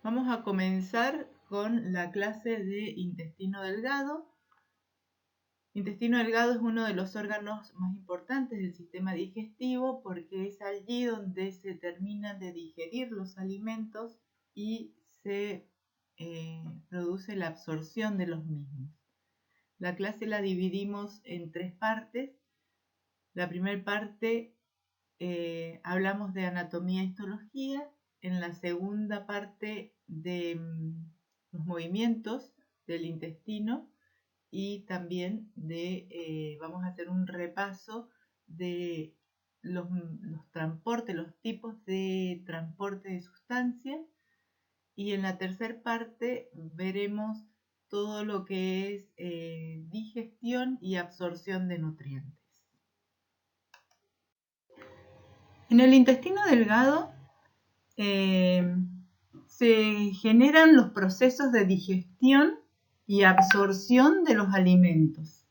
Vamos a comenzar con la clase de intestino delgado. Intestino delgado es uno de los órganos más importantes del sistema digestivo porque es allí donde se terminan de digerir los alimentos y se produce la absorción de los mismos. La clase la dividimos en tres partes. La primera parte hablamos de anatomía e histología. En la segunda parte de los movimientos del intestino y también vamos a hacer un repaso de los transportes, los tipos de transporte de sustancias, y en la tercera parte veremos todo lo que es digestión y absorción de nutrientes. En el intestino delgado se generan los procesos de digestión y absorción de los alimentos.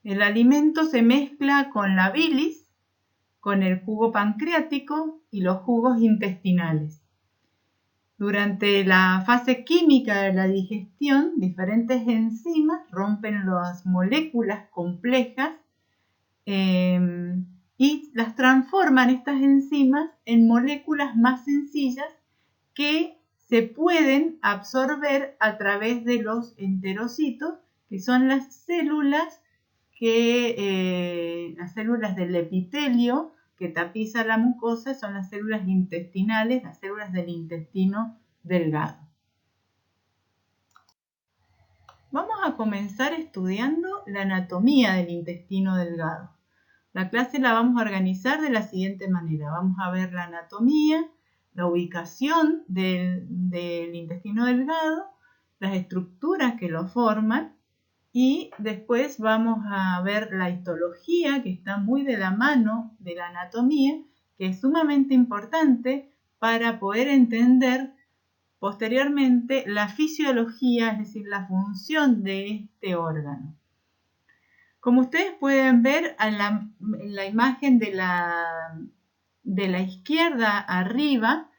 El alimento se mezcla con la bilis, con el jugo pancreático y los jugos intestinales. Durante la fase química de la digestión, diferentes enzimas rompen las moléculas complejas y las transforman estas enzimas en moléculas más sencillas que se pueden absorber a través de los enterocitos, que son las células del epitelio que tapiza la mucosa, son las células intestinales, las células del intestino delgado. Vamos a comenzar estudiando la anatomía del intestino delgado. La clase la vamos a organizar de la siguiente manera. Vamos a ver la anatomía, la ubicación del intestino delgado, las estructuras que lo forman, y después vamos a ver la histología, que está muy de la mano de la anatomía, que es sumamente importante para poder entender posteriormente la fisiología, es decir, la función de este órgano. Como ustedes pueden ver en la imagen de la izquierda arriba,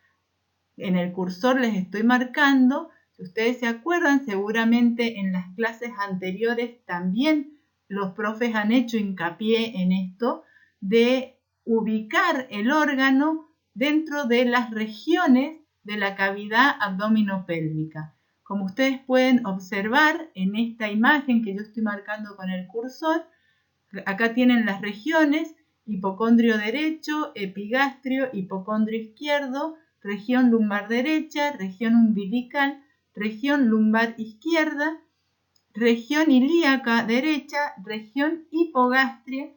en el cursor les estoy marcando. Si ustedes se acuerdan, seguramente en las clases anteriores también los profes han hecho hincapié en esto de ubicar el órgano dentro de las regiones de la cavidad abdominopélvica. Como ustedes pueden observar en esta imagen que yo estoy marcando con el cursor, acá tienen las regiones: hipocondrio derecho, epigastrio, hipocondrio izquierdo, región lumbar derecha, región umbilical, región lumbar izquierda, región ilíaca derecha, región hipogastria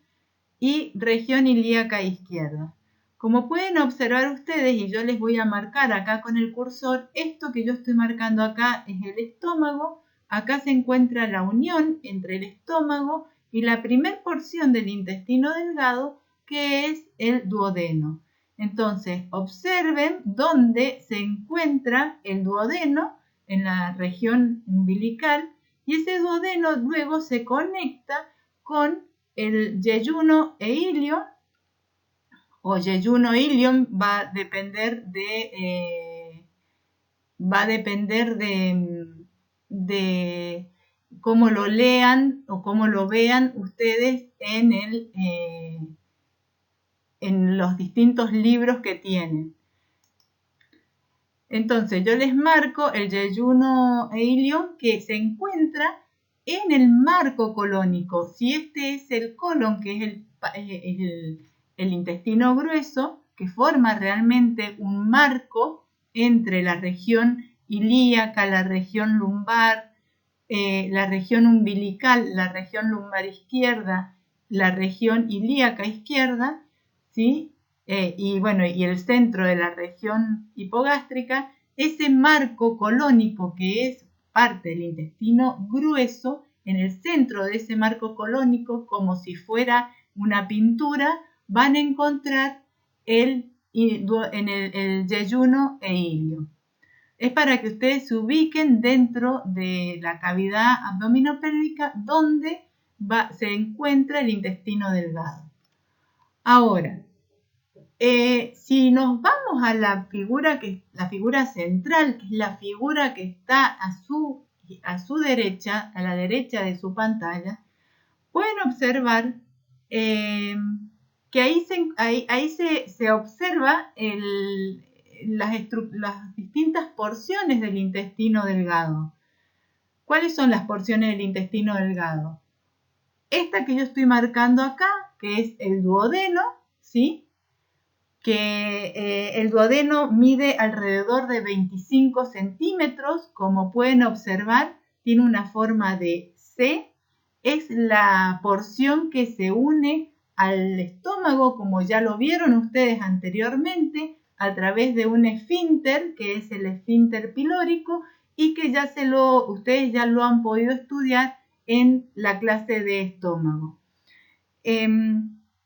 y región ilíaca izquierda. Como pueden observar ustedes, y yo les voy a marcar acá con el cursor, esto que yo estoy marcando acá es el estómago. Acá se encuentra la unión entre el estómago y la primer porción del intestino delgado, que es el duodeno. Entonces, observen dónde se encuentra el duodeno, en la región umbilical, y ese duodeno luego se conecta con el yeyuno e ilio, o yeyuno ilion, va a depender de cómo lo lean o cómo lo vean ustedes en los distintos libros que tienen. Entonces yo les marco el yeyuno e ilion, que se encuentra en el marco colónico. Si este es el colon, que es el intestino grueso, que forma realmente un marco entre la región ilíaca, la región lumbar, la región umbilical, la región lumbar izquierda, la región ilíaca izquierda, ¿sí? Y el centro de la región hipogástrica, ese marco colónico que es parte del intestino grueso, en el centro de ese marco colónico, como si fuera una pintura, van a encontrar el yeyuno e ilio. Es para que ustedes se ubiquen dentro de la cavidad abdominopélvica donde se encuentra el intestino delgado. Ahora, Si nos vamos a la figura central, que es la figura que está a su derecha, a la derecha de su pantalla, pueden observar que ahí se observa las distintas porciones del intestino delgado. ¿Cuáles son las porciones del intestino delgado? Esta que yo estoy marcando acá, que es el duodeno, ¿sí? Que el duodeno mide alrededor de 25 centímetros, como pueden observar, tiene una forma de C, es la porción que se une al estómago, como ya lo vieron ustedes anteriormente, a través de un esfínter, que es el esfínter pilórico, y que ustedes ya lo han podido estudiar en la clase de estómago.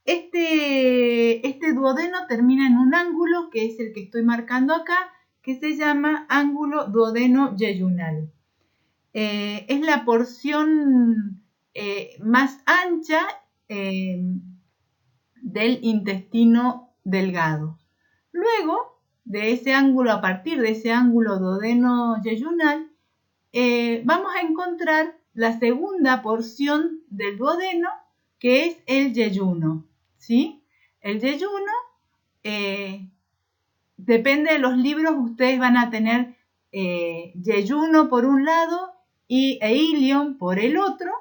Este duodeno termina en un ángulo, que es el que estoy marcando acá, que se llama ángulo duodeno-yeyunal. Es la porción más ancha del intestino delgado. Luego, a partir de ese ángulo duodeno-yeyunal, vamos a encontrar la segunda porción del duodeno, que es el yeyuno, ¿sí? El yeyuno, depende de los libros, ustedes van a tener yeyuno por un lado e ilion por el otro,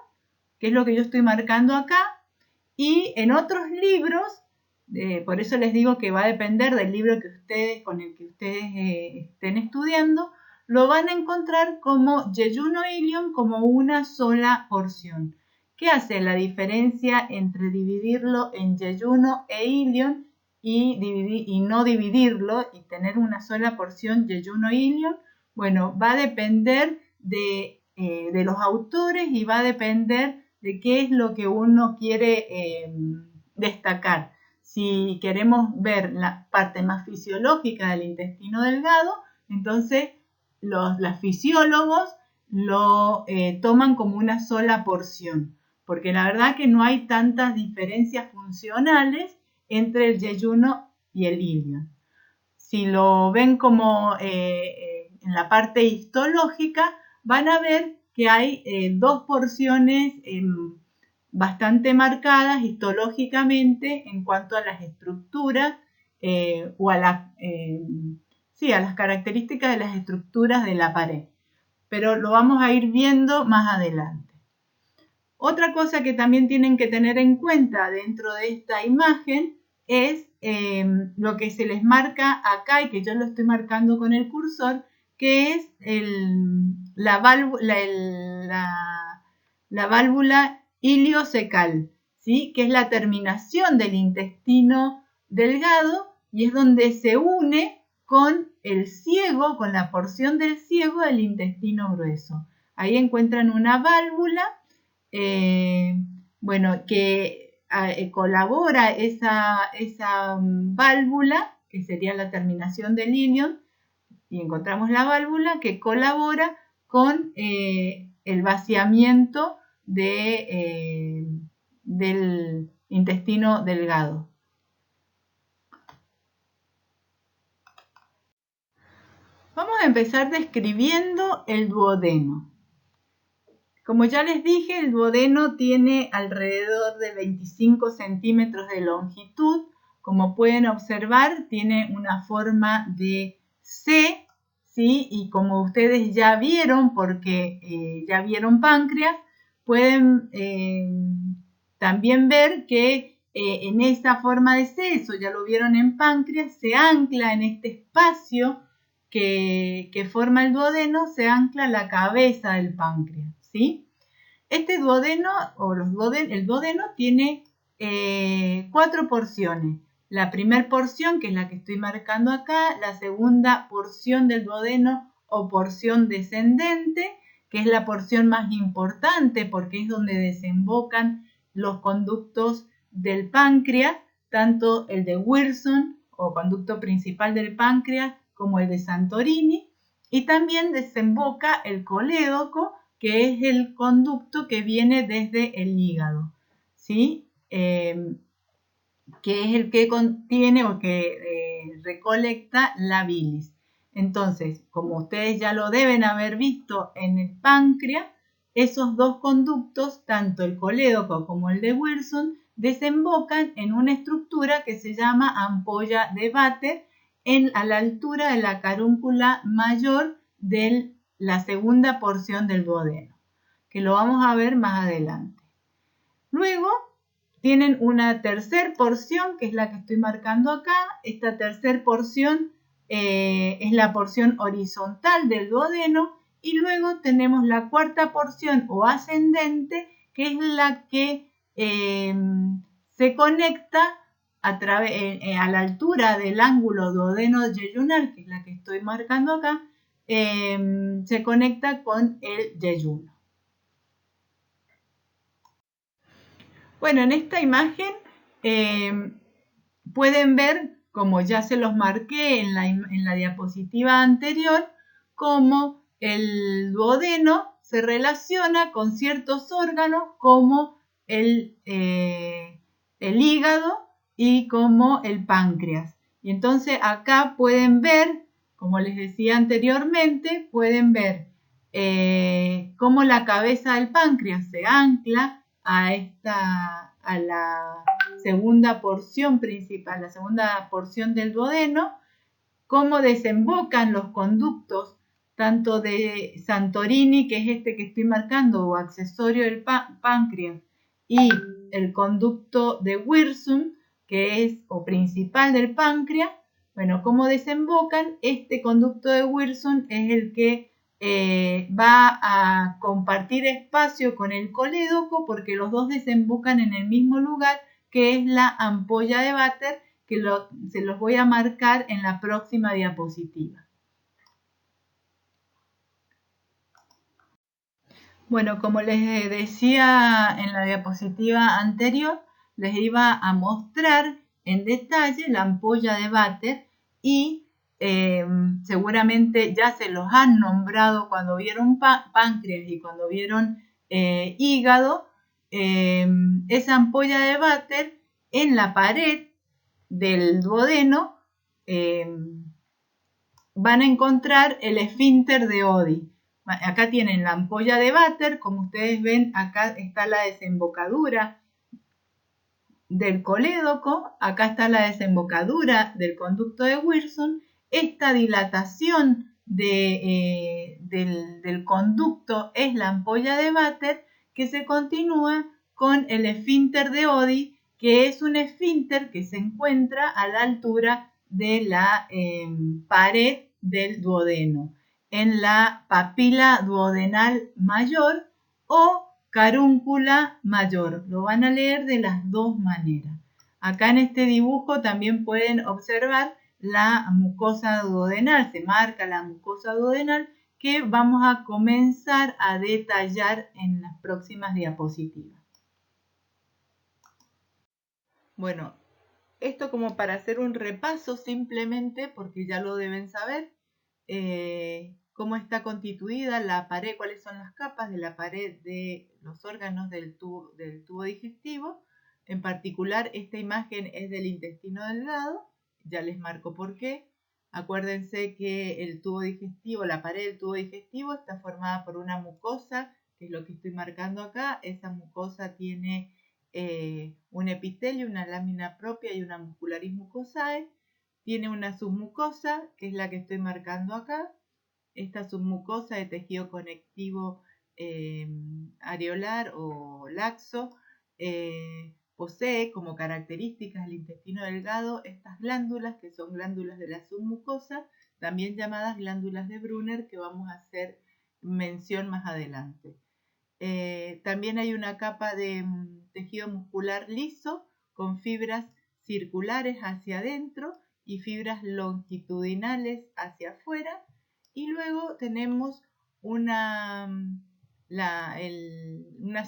que es lo que yo estoy marcando acá, y en otros libros, por eso les digo que va a depender del libro con el que ustedes estén estudiando, lo van a encontrar como yeyuno e ilion como una sola porción. ¿Qué hace la diferencia entre dividirlo en yeyuno e ilion y no dividirlo y tener una sola porción yeyuno e ilion? Bueno, va a depender de los autores y va a depender de qué es lo que uno quiere destacar. Si queremos ver la parte más fisiológica del intestino delgado, entonces los fisiólogos lo toman como una sola porción, porque la verdad que no hay tantas diferencias funcionales entre el yeyuno y el ilion. Si lo ven como en la parte histológica, van a ver que hay dos porciones bastante marcadas histológicamente en cuanto a las estructuras o a las características de las estructuras de la pared. Pero lo vamos a ir viendo más adelante. Otra cosa que también tienen que tener en cuenta dentro de esta imagen es lo que se les marca acá y que yo lo estoy marcando con el cursor, que es la válvula iliocecal, ¿sí? Que es la terminación del intestino delgado y es donde se une con el ciego, con la porción del ciego del intestino grueso. Ahí encuentran una válvula, que colabora esa válvula, que sería la terminación del ilion, y encontramos la válvula que colabora con el vaciamiento del intestino delgado. Vamos a empezar describiendo el duodeno. Como ya les dije, el duodeno tiene alrededor de 25 centímetros de longitud. Como pueden observar, tiene una forma de C, ¿sí? Y como ustedes ya vieron, porque ya vieron páncreas, pueden también ver que en esta forma de C, eso ya lo vieron en páncreas, se ancla en este espacio que forma el duodeno, se ancla la cabeza del páncreas, ¿sí? Este duodeno, el duodeno tiene 4 porciones. La primera porción, que es la que estoy marcando acá, la segunda porción del duodeno o porción descendente, que es la porción más importante porque es donde desembocan los conductos del páncreas, tanto el de Wilson o conducto principal del páncreas como el de Santorini, y también desemboca el colédoco, que es el conducto que viene desde el hígado, ¿sí? que es el que contiene o que recolecta la bilis. Entonces, como ustedes ya lo deben haber visto en el páncreas, esos dos conductos, tanto el colédoco como el de Wilson, desembocan en una estructura que se llama ampolla de Vater a la altura de la carúncula mayor de la segunda porción del duodeno, que lo vamos a ver más adelante. Luego tienen una tercera porción, que es la que estoy marcando acá. Esta tercera porción es la porción horizontal del duodeno, y luego tenemos la cuarta porción o ascendente, que es la que se conecta a la altura del ángulo duodeno-yeyunal, que es la que estoy marcando acá, se conecta con el yeyuno. Bueno, en esta imagen pueden ver, como ya se los marqué en la diapositiva anterior, cómo el duodeno se relaciona con ciertos órganos como el hígado y como el páncreas. Y entonces acá pueden ver, como les decía anteriormente, pueden ver cómo la cabeza del páncreas se ancla a la segunda porción principal, la segunda porción del duodeno, cómo desembocan los conductos, tanto de Santorini, que es este que estoy marcando, o accesorio del páncreas, y el conducto de Wirsum, que es o principal del páncreas. Bueno, cómo desembocan. Este conducto de Wirsum es el que va a compartir espacio con el colédoco, porque los dos desembocan en el mismo lugar, que es la ampolla de Vater, que se los voy a marcar en la próxima diapositiva. Bueno, como les decía en la diapositiva anterior, les iba a mostrar en detalle la ampolla de Vater, y seguramente ya se los han nombrado cuando vieron páncreas y cuando vieron hígado. Esa ampolla de Vater, en la pared del duodeno van a encontrar el esfínter de Oddi. Acá tienen la ampolla de Vater, como ustedes ven, acá está la desembocadura del colédoco, acá está la desembocadura del conducto de Wirsum. Esta dilatación del conducto es la ampolla de Vater, que se continúa con el esfínter de Oddi, que es un esfínter que se encuentra a la altura de la pared del duodeno, en la papila duodenal mayor o carúncula mayor. Lo van a leer de las dos maneras. Acá en este dibujo también pueden observar la mucosa duodenal. Se marca la mucosa duodenal, que vamos a comenzar a detallar en las próximas diapositivas. Bueno, esto como para hacer un repaso simplemente, porque ya lo deben saber, cómo está constituida la pared, cuáles son las capas de la pared de los órganos del tubo digestivo. En particular, esta imagen es del intestino delgado, ya les marco por qué. Acuérdense que el tubo digestivo, la pared del tubo digestivo está formada por una mucosa, que es lo que estoy marcando acá. Esa mucosa tiene un epitelio, una lámina propia y una muscularis mucosae. Tiene una submucosa, que es la que estoy marcando acá. Esta submucosa de tejido conectivo areolar o laxo posee como características del intestino delgado estas glándulas, que son glándulas de la submucosa, también llamadas glándulas de Brunner, que vamos a hacer mención más adelante. También hay una capa de tejido muscular liso con fibras circulares hacia adentro y fibras longitudinales hacia afuera. Y luego tenemos una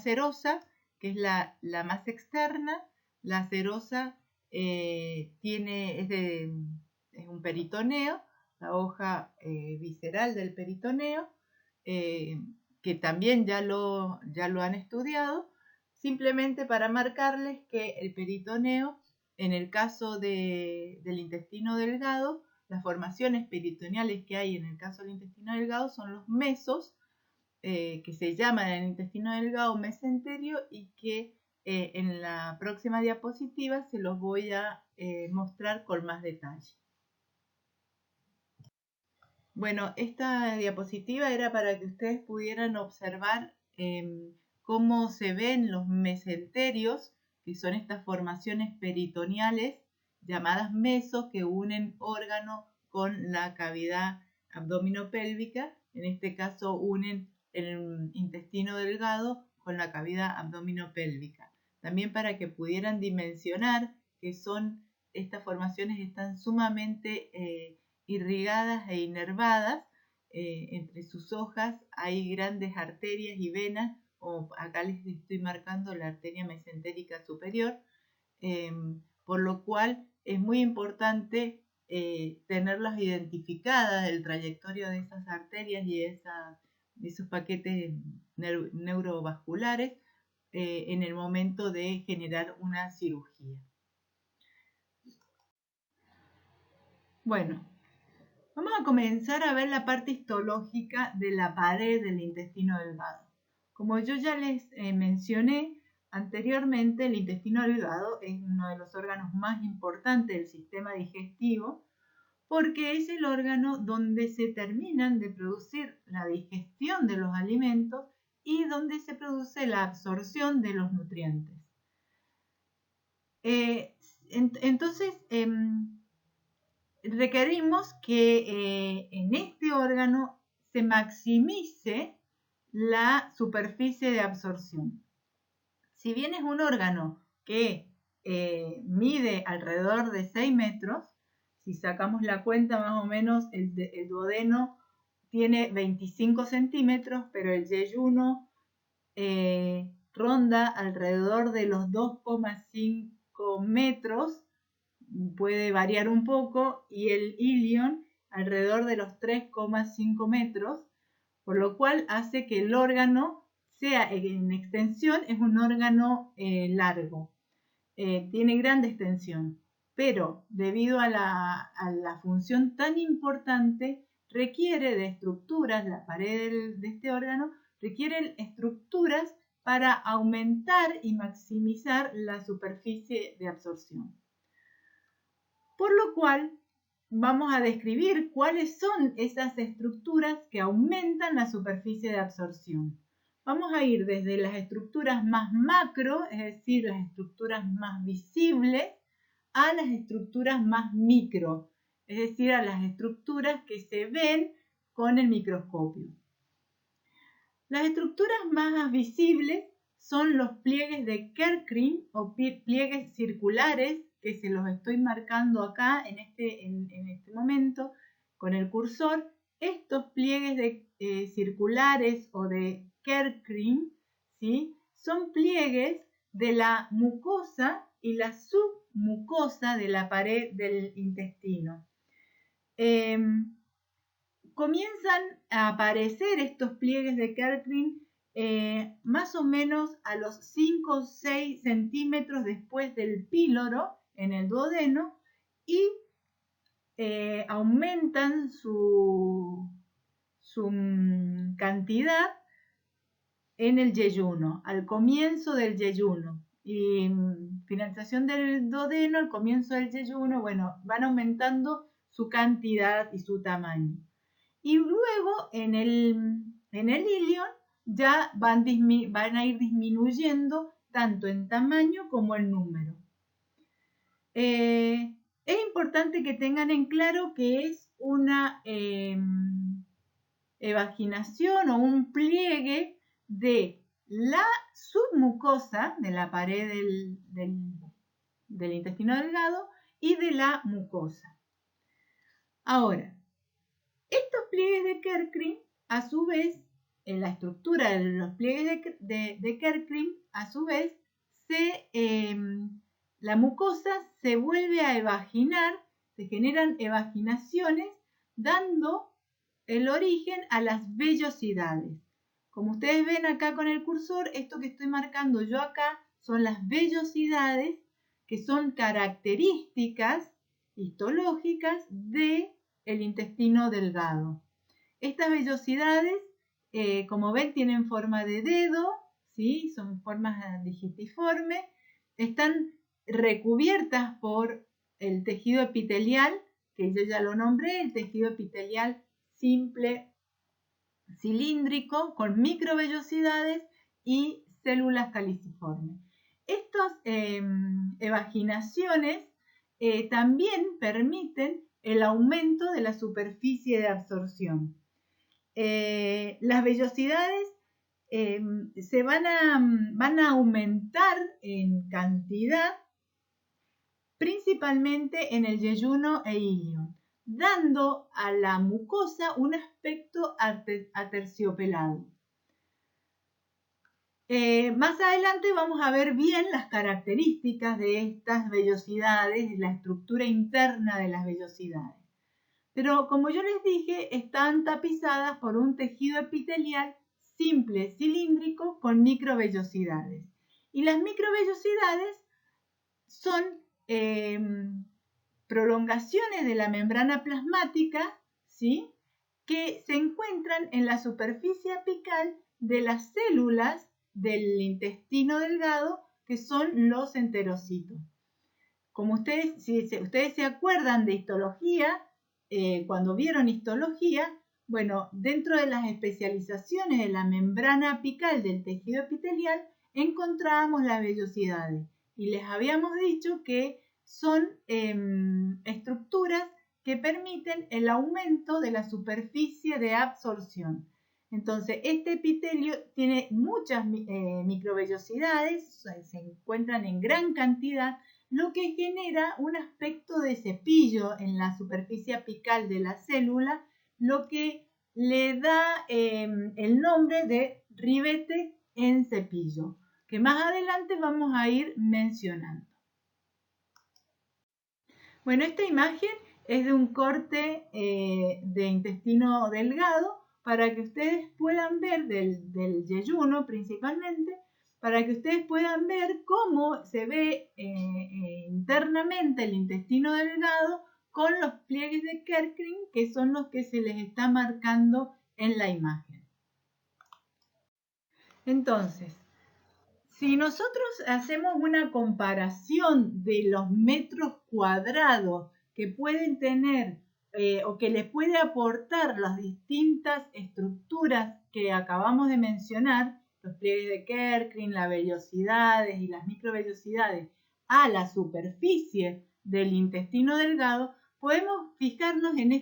serosa, que es la más externa. La serosa es un peritoneo, la hoja visceral del peritoneo, que también ya lo han estudiado, simplemente para marcarles que el peritoneo en el caso del intestino delgado, las formaciones peritoneales que hay en el caso del intestino delgado son los mesos, que se llaman en el intestino delgado mesenterio y que en la próxima diapositiva se los voy a mostrar con más detalle. Bueno, esta diapositiva era para que ustedes pudieran observar cómo se ven los mesenterios, que son estas formaciones peritoneales llamadas mesos que unen órgano con la cavidad abdominopélvica. En este caso unen el intestino delgado con la cavidad abdominopélvica. También para que pudieran dimensionar que estas formaciones están sumamente irrigadas e inervadas. Entre sus hojas hay grandes arterias y venas, o acá les estoy marcando la arteria mesentérica superior, por lo cual es muy importante tenerlas identificadas, el trayectorio de esas arterias y de esos paquetes neurovasculares en el momento de generar una cirugía. Bueno, vamos a comenzar a ver la parte histológica de la pared del intestino delgado. Como yo ya les mencioné anteriormente, el intestino delgado es uno de los órganos más importantes del sistema digestivo porque es el órgano donde se terminan de producir la digestión de los alimentos y donde se produce la absorción de los nutrientes. Entonces, requerimos que en este órgano se maximice la superficie de absorción. Si bien es un órgano que mide alrededor de 6 metros, si sacamos la cuenta más o menos el duodeno tiene 25 centímetros, pero el yeyuno ronda alrededor de los 2,5 metros, puede variar un poco, y el ilion alrededor de los 3,5 metros, por lo cual hace que el órgano sea en extensión, es un órgano largo, tiene gran extensión, pero debido a la función tan importante requiere de estructuras, la pared de este órgano requiere estructuras para aumentar y maximizar la superficie de absorción. Por lo cual vamos a describir cuáles son esas estructuras que aumentan la superficie de absorción. Vamos a ir desde las estructuras más macro, es decir, las estructuras más visibles, a las estructuras más micro, es decir, a las estructuras que se ven con el microscopio. Las estructuras más visibles son los pliegues de Kerckring o pliegues circulares, que se los estoy marcando acá en este momento con el cursor. Estos pliegues circulares o de Kerckring, ¿sí?, son pliegues de la mucosa y la submucosa de la pared del intestino. Comienzan a aparecer estos pliegues de Kerckring más o menos a los 5 o 6 centímetros después del píloro en el duodeno y aumentan su cantidad en el yeyuno, al comienzo del yeyuno. Y finalización del duodeno, al comienzo del yeyuno, bueno, van aumentando su cantidad y su tamaño. Y luego en el ilion ya van a ir disminuyendo tanto en tamaño como en número. Es importante que tengan en claro que es una evaginación o un pliegue de la submucosa de la pared del intestino delgado y de la mucosa. Ahora, estos pliegues de Kerckring, a su vez, en la estructura de los pliegues de Kerckring, a su vez, la mucosa se vuelve a evaginar, se generan evaginaciones, dando el origen a las vellosidades. Como ustedes ven acá con el cursor, esto que estoy marcando yo acá son las vellosidades que son características histológicas del intestino delgado. Estas vellosidades, como ven, tienen forma de dedo, ¿sí? Son formas digitiformes, están recubiertas por el tejido epitelial, que yo ya lo nombré, el tejido epitelial simple cilíndrico con microvellosidades y células caliciformes. Estas evaginaciones también permiten el aumento de la superficie de absorción. Las vellosidades se van a aumentar en cantidad principalmente en el yeyuno e ilion, dando a la mucosa un aspecto aterciopelado. Más adelante vamos a ver bien las características de estas vellosidades, la estructura interna de las vellosidades. Pero como yo les dije, están tapizadas por un tejido epitelial simple, cilíndrico, con microvellosidades. Y las microvellosidades son prolongaciones de la membrana plasmática, ¿sí?, que se encuentran en la superficie apical de las células del intestino delgado, que son los enterocitos. Como ustedes, si ustedes se acuerdan de histología, cuando vieron histología, bueno, dentro de las especializaciones de la membrana apical del tejido epitelial, encontrábamos las vellosidades. Y les habíamos dicho que son estructuras que permiten el aumento de la superficie de absorción. Entonces, este epitelio tiene muchas microvellosidades, se encuentran en gran cantidad, lo que genera un aspecto de cepillo en la superficie apical de la célula, lo que le da el nombre de ribete en cepillo, que más adelante vamos a ir mencionando. Bueno, esta imagen es de un corte de intestino delgado para que ustedes puedan ver, del yeyuno principalmente, para que ustedes puedan ver cómo se ve internamente el intestino delgado con los pliegues de Kerckring, que son los que se les está marcando en la imagen. Entonces, si nosotros hacemos una comparación de los metros cuadrados que pueden tener o que les puede aportar las distintas estructuras que acabamos de mencionar, los pliegues de Kerckring, las vellosidades y las microvellosidades, a la superficie del intestino delgado, podemos fijarnos en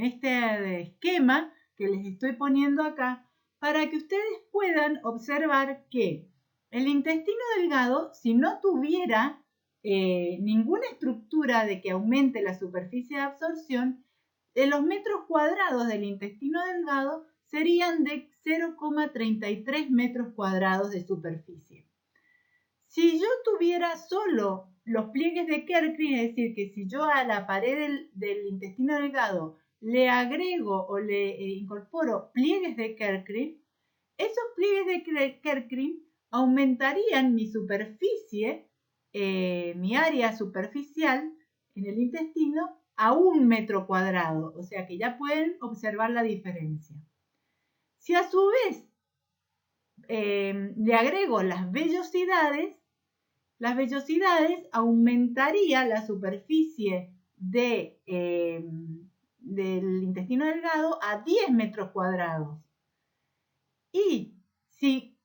este esquema que les estoy poniendo acá, para que ustedes puedan observar que el intestino delgado, si no tuviera ninguna estructura de que aumente la superficie de absorción, los metros cuadrados del intestino delgado serían de 0,33 metros cuadrados de superficie. Si yo tuviera solo los pliegues de Kerckring, es decir, que si yo a la pared del intestino delgado le agrego o le incorporo pliegues de Kerckring, esos pliegues de Kerckring aumentarían mi superficie, mi área superficial en el intestino a 1 metro cuadrado, o sea que ya pueden observar la diferencia. Si a su vez le agrego las vellosidades aumentaría la superficie del intestino delgado a 10 metros cuadrados. Y si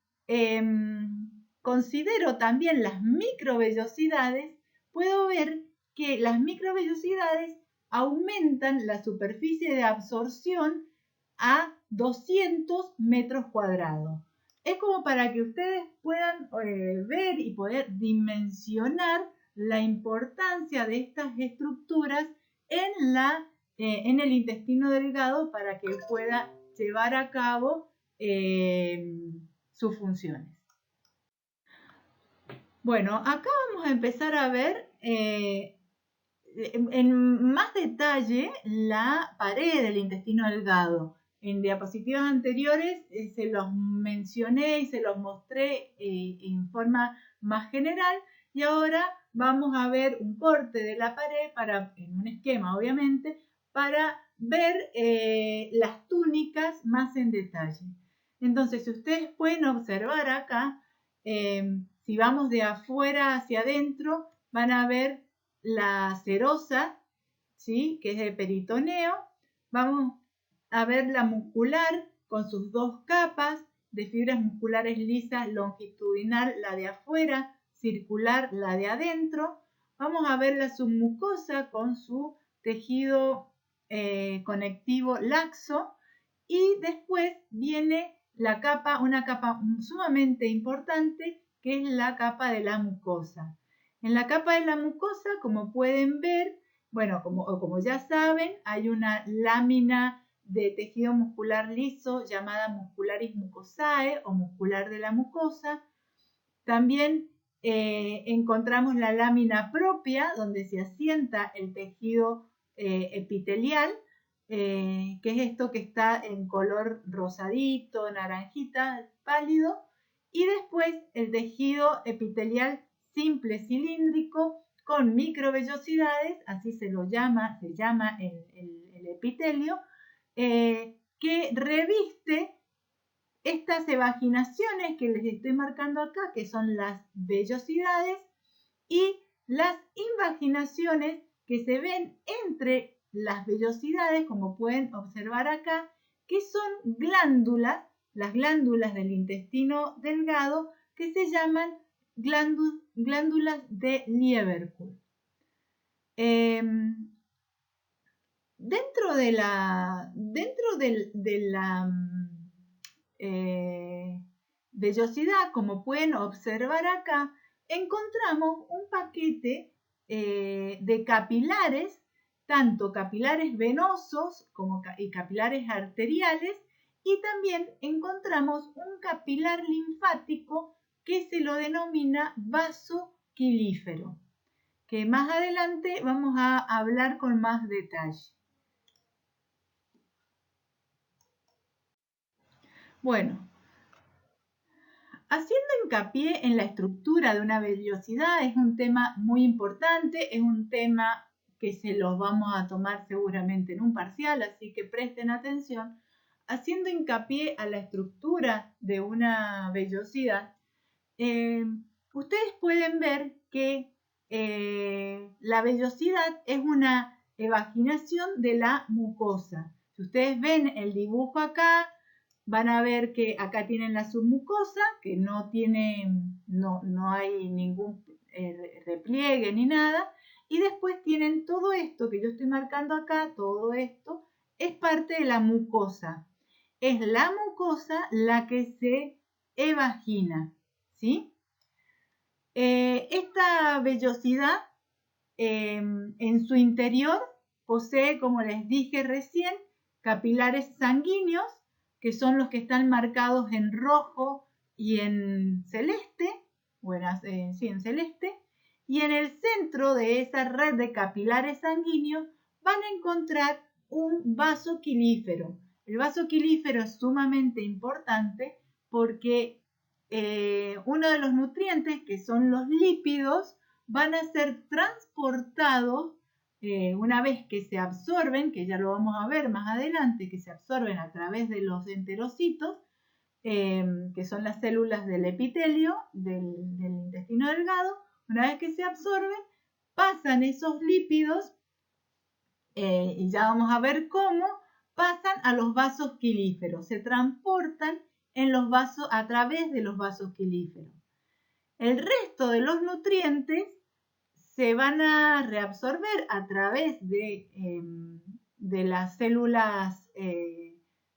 considero también las microvellosidades, puedo ver que las microvellosidades aumentan la superficie de absorción a 200 metros cuadrados. Es como para que ustedes puedan ver y poder dimensionar la importancia de estas estructuras en el intestino delgado para que pueda llevar a cabo sus funciones. Bueno, acá vamos a empezar a ver en más detalle la pared del intestino delgado. En diapositivas anteriores se los mencioné y se los mostré en forma más general, Y ahora vamos a ver un corte de la pared, en un esquema obviamente, para ver las túnicas más en detalle. Entonces, si ustedes pueden observar acá, si vamos de afuera hacia adentro, van a ver la serosa, ¿sí?, que es de peritoneo. Vamos a ver la muscular con sus dos capas de fibras musculares lisas, longitudinal la de afuera, circular la de adentro. Vamos a ver la submucosa con su tejido conectivo laxo, y después viene la capa, una capa sumamente importante, que es la capa de la mucosa. En la capa de la mucosa, como pueden ver, bueno, como ya saben, hay una lámina de tejido muscular liso llamada muscularis mucosae o muscular de la mucosa. También encontramos la lámina propia, donde se asienta el tejido epitelial, que es esto que está en color rosadito, naranjita, pálido. Y después el tejido epitelial simple cilíndrico con microvellosidades, así se llama el epitelio, que reviste estas evaginaciones que les estoy marcando acá, que son las vellosidades, y las invaginaciones que se ven entre las vellosidades, como pueden observar acá, que son glándulas, las glándulas del intestino delgado, que se llaman glándulas de Lieberkühn. Dentro de la vellosidad, como pueden observar acá, encontramos un paquete de capilares, tanto capilares venosos y capilares arteriales, y también encontramos un capilar linfático que se lo denomina vaso quilífero, que más adelante vamos a hablar con más detalle. Bueno, haciendo hincapié en la estructura de una vellosidad, es un tema muy importante, es un tema que se los vamos a tomar seguramente en un parcial, así que presten atención. Haciendo hincapié a la estructura de una vellosidad, ustedes pueden ver que la vellosidad es una evaginación de la mucosa. Si ustedes ven el dibujo acá, van a ver que acá tienen la submucosa, que no hay ningún repliegue ni nada, y después tienen todo esto que yo estoy marcando acá, todo esto es parte de la mucosa. Es la mucosa la que se evagina, ¿sí? Esta vellosidad en su interior posee, como les dije recién, capilares sanguíneos, que son los que están marcados en rojo y en celeste, en celeste, y en el centro de esa red de capilares sanguíneos van a encontrar un vaso quilífero. El vaso quilífero es sumamente importante porque uno de los nutrientes, que son los lípidos, van a ser transportados una vez que se absorben, que ya lo vamos a ver más adelante, que se absorben a través de los enterocitos, que son las células del epitelio del intestino delgado. Una vez que se absorben, pasan esos lípidos, y ya vamos a ver cómo, pasan a los vasos quilíferos, se transportan en los vasos, a través de los vasos quilíferos. El resto de los nutrientes se van a reabsorber a través de las células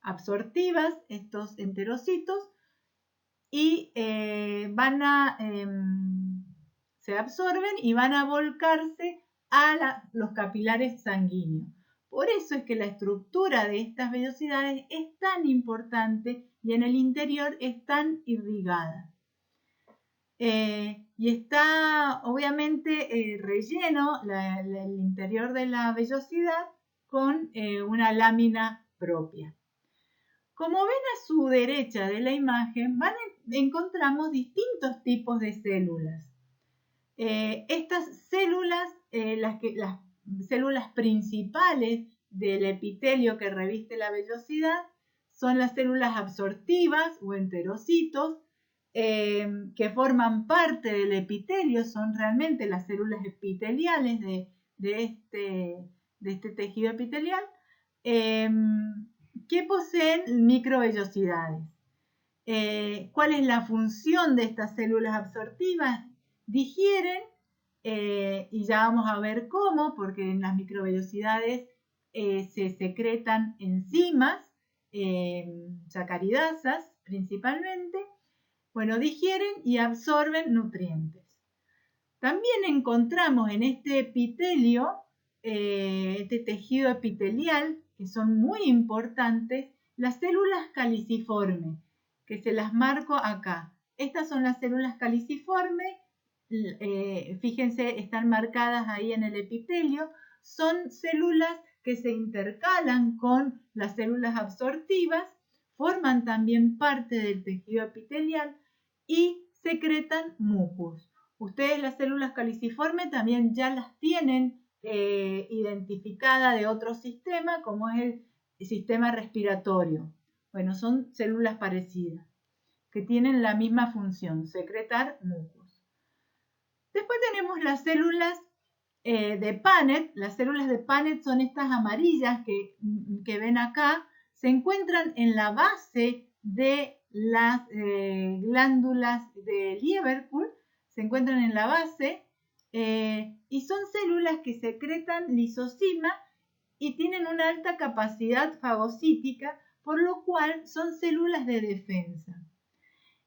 absortivas, estos enterocitos, y se absorben y van a volcarse a los capilares sanguíneos. Por eso es que la estructura de estas vellosidades es tan importante y en el interior es tan irrigada. Y está obviamente relleno el interior de la vellosidad con una lámina propia. Como ven a su derecha de la imagen, encontramos distintos tipos de células. Estas células, las células principales del epitelio que reviste la vellosidad, son las células absortivas o enterocitos, que forman parte del epitelio, son realmente las células epiteliales de este tejido epitelial, que poseen microvellosidades. ¿Cuál es la función de estas células absortivas? Digieren, y ya vamos a ver cómo, porque en las microvellosidades se secretan enzimas, sacaridasas principalmente. Bueno, digieren y absorben nutrientes. También encontramos en este epitelio, este tejido epitelial, que son muy importantes, las células caliciformes, que se las marco acá. Estas son las células caliciformes, fíjense, están marcadas ahí en el epitelio. Son células que se intercalan con las células absortivas, forman también parte del tejido epitelial y secretan mucus. Ustedes las células caliciformes también ya las tienen identificada de otro sistema, como es el sistema respiratorio. Bueno, son células parecidas, que tienen la misma función, secretar mucus. Después tenemos las células de Paneth. Las células de Paneth son estas amarillas que ven acá. Se encuentran en la base de las glándulas de Lieberkühn. Se encuentran en la base y son células que secretan lisozima y tienen una alta capacidad fagocítica, por lo cual son células de defensa.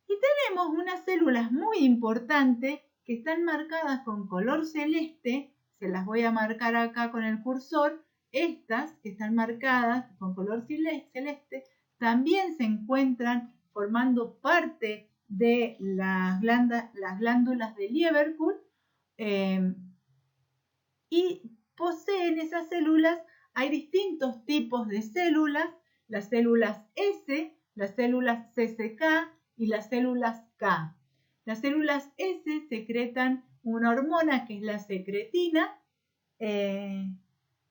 Y tenemos unas células muy importantes que están marcadas con color celeste. Se las voy a marcar acá con el cursor. Estas que están marcadas con color celeste también se encuentran formando parte de las glándulas de Lieberkühn, y poseen esas células. Hay distintos tipos de células: las células S, las células CCK y las células K. Las células S secretan una hormona que es la secretina.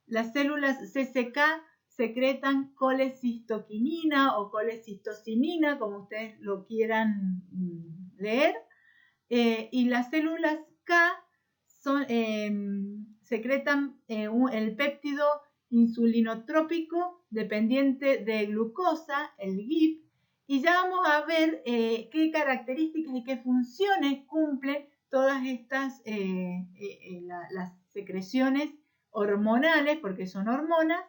Las células CCK secretan colecistoquinina o colecistocinina, como ustedes lo quieran leer. Y las células K secretan el péptido insulinotrópico dependiente de glucosa, el GIP, y ya vamos a ver qué características y qué funciones cumplen todas estas las secreciones hormonales, porque son hormonas,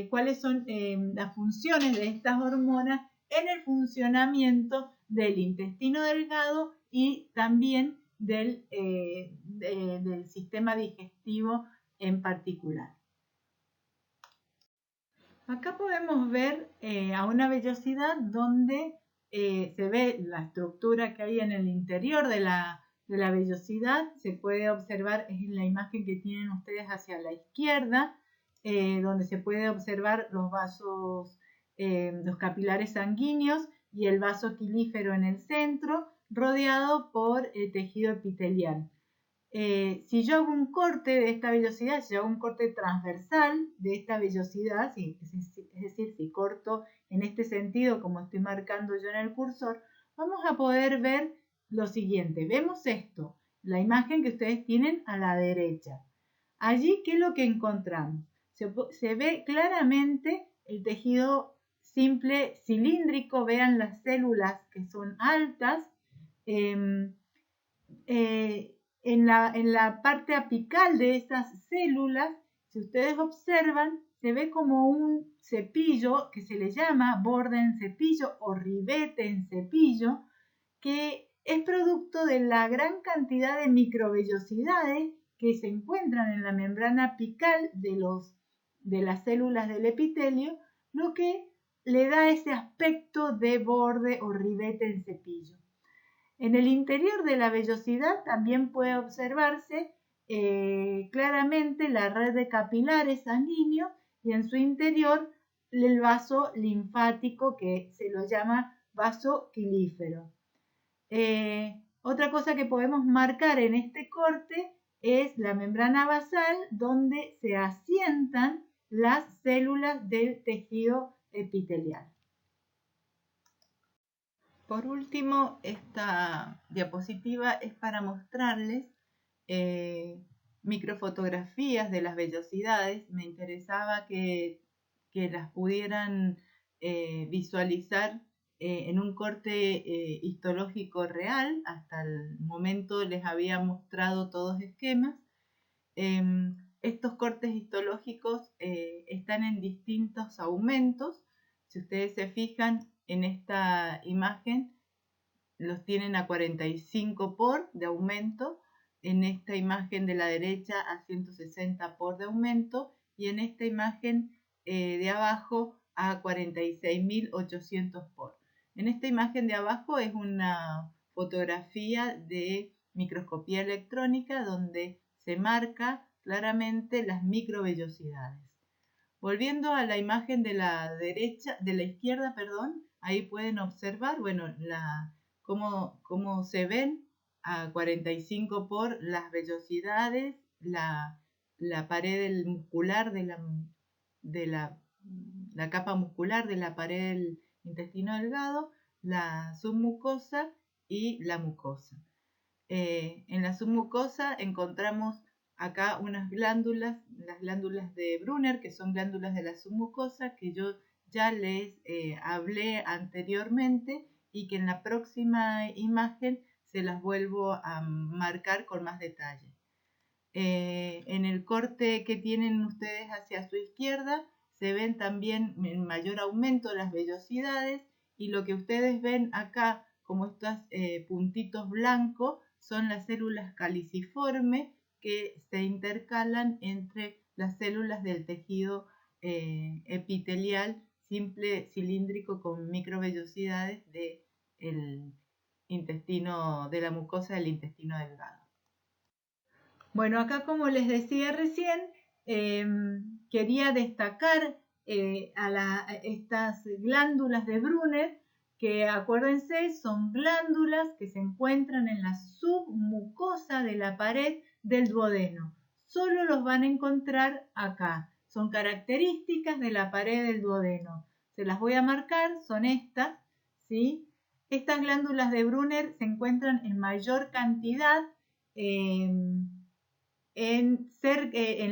cuáles son las funciones de estas hormonas en el funcionamiento del intestino delgado y también del sistema digestivo en particular. Acá podemos ver a una vellosidad donde se ve la estructura que hay en el interior de la vellosidad. Se puede observar, es la imagen que tienen ustedes hacia la izquierda, donde se puede observar los vasos, los capilares sanguíneos y el vaso quilífero en el centro, rodeado por el tejido epitelial. Si yo hago un corte de esta vellosidad, si yo hago un corte transversal de esta vellosidad, es decir, si corto en este sentido como estoy marcando yo en el cursor, vamos a poder ver lo siguiente. Vemos esto, la imagen que ustedes tienen a la derecha. Allí, ¿qué es lo que encontramos? Se ve claramente el tejido simple cilíndrico. Vean las células que son altas. En la parte apical de esas células, si ustedes observan, se ve como un cepillo que se le llama borde en cepillo o ribete en cepillo, que es producto de la gran cantidad de microvellosidades que se encuentran en la membrana apical de las células del epitelio, lo que le da ese aspecto de borde o ribete en cepillo. En el interior de la vellosidad también puede observarse claramente la red de capilares sanguíneos y en su interior el vaso linfático, que se lo llama vaso quilífero. Otra cosa que podemos marcar en este corte es la membrana basal, donde se asientan las células del tejido epitelial. Por último, esta diapositiva es para mostrarles microfotografías de las vellosidades. Me interesaba que las pudieran visualizar en un corte histológico real. Hasta el momento les había mostrado todos esquemas. Estos cortes histológicos están en distintos aumentos. Si ustedes se fijan en esta imagen, los tienen a 45 por de aumento, en esta imagen de la derecha a 160 por de aumento y en esta imagen de abajo a 46.800 por. En esta imagen de abajo es una fotografía de microscopía electrónica donde se marca claramente las microvellosidades. Volviendo a la imagen de la izquierda, ahí pueden observar, bueno, cómo se ven a 45 por las vellosidades, la pared muscular la capa muscular de la pared del intestino delgado, la submucosa y la mucosa. En la submucosa encontramos acá unas glándulas, las glándulas de Brunner, que son glándulas de la submucosa, que yo ya les hablé anteriormente y que en la próxima imagen se las vuelvo a marcar con más detalle. En el corte que tienen ustedes hacia su izquierda se ven también en mayor aumento las vellosidades y lo que ustedes ven acá como estos puntitos blancos son las células caliciformes que se intercalan entre las células del tejido epitelial simple cilíndrico con microvellosidades del intestino, de la mucosa del intestino delgado. Bueno, acá como les decía recién, quería destacar a estas glándulas de Brunner, que acuérdense son glándulas que se encuentran en la submucosa de la pared del duodeno. Solo los van a encontrar acá. Son características de la pared del duodeno. Se las voy a marcar, son estas, ¿sí? Estas glándulas de Brunner se encuentran en mayor cantidad en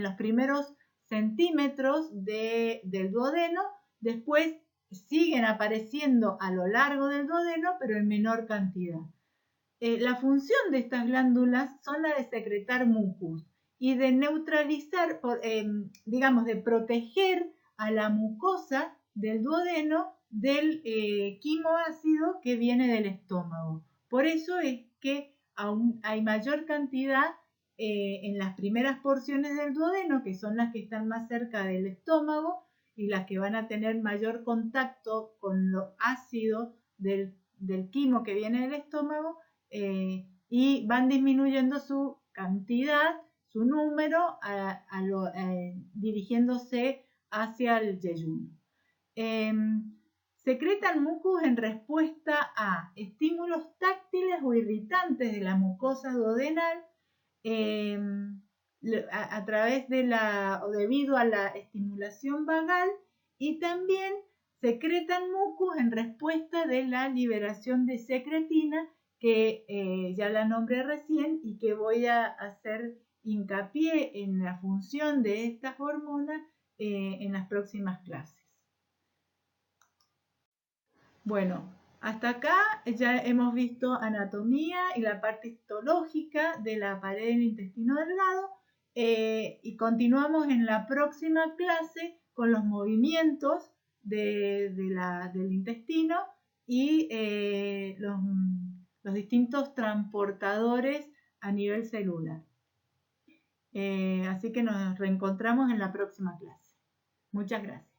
los primeros centímetros del duodeno, después siguen apareciendo a lo largo del duodeno, pero en menor cantidad. La función de estas glándulas son la de secretar mucus y de neutralizar, digamos, de proteger a la mucosa del duodeno del quimoácido que viene del estómago. Por eso es que aún hay mayor cantidad en las primeras porciones del duodeno, que son las que están más cerca del estómago y las que van a tener mayor contacto con lo ácido del quimo que viene del estómago, y van disminuyendo su cantidad, su número, dirigiéndose hacia el yeyuno. Secretan mucus en respuesta a estímulos táctiles o irritantes de la mucosa duodenal, a través o debido a la estimulación vagal, y también secretan mucus en respuesta de la liberación de secretina, que ya la nombré recién y que voy a hacer hincapié en la función de estas hormonas en las próximas clases. Bueno, hasta acá ya hemos visto anatomía y la parte histológica de la pared del intestino delgado, y continuamos en la próxima clase con los movimientos del intestino y los distintos transportadores a nivel celular. Así que nos reencontramos en la próxima clase. Muchas gracias.